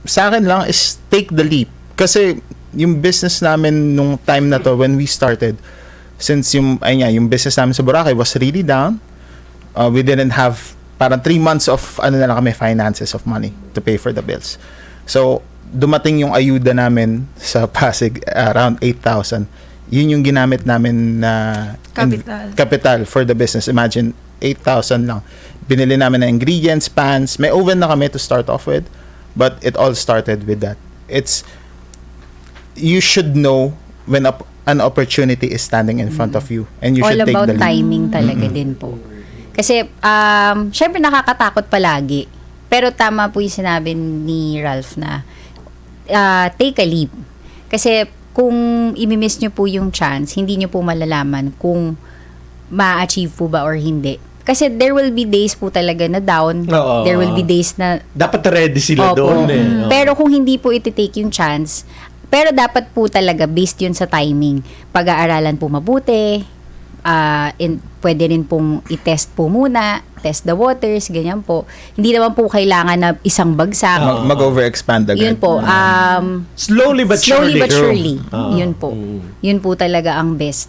sa akin lang is take the leap. Kasi yung business namin nung time na to, when we started, since yung business namin sa Boracay was really down, we didn't have parang 3 months of na lang kami, finances of money to pay for the bills. So, dumating yung ayuda namin sa Pasig, around 8,000. Yun yung ginamit namin na capital for the business. Imagine, 8,000 lang. Binili namin na ingredients, pans. May oven na kami to start off with. But it all started with that. You should know when an opportunity is standing in front of you. And you all should take about the lead. timing talaga din po. Kasi, syempre nakakatakot palagi. Pero tama po yung sinabi ni Ralph na take a leap. Kasi kung imimiss nyo po yung chance, hindi nyo po malalaman kung ma-achieve po ba or hindi. Kasi there will be days po talaga na down. Oo. There will be days na Dapat ready sila Opo. doon eh. Oo. Pero kung hindi po iti-take yung chance, pero dapat po talaga based yun sa timing. Pag-aaralan po mabuti, pwede rin pong i-test po muna, test the waters, ganyan po. Hindi naman po kailangan na isang bagsak. Mag-overexpand agad. Yun po. Slowly but Slowly surely. but surely. Oo. Yun po. Yun po talaga ang best.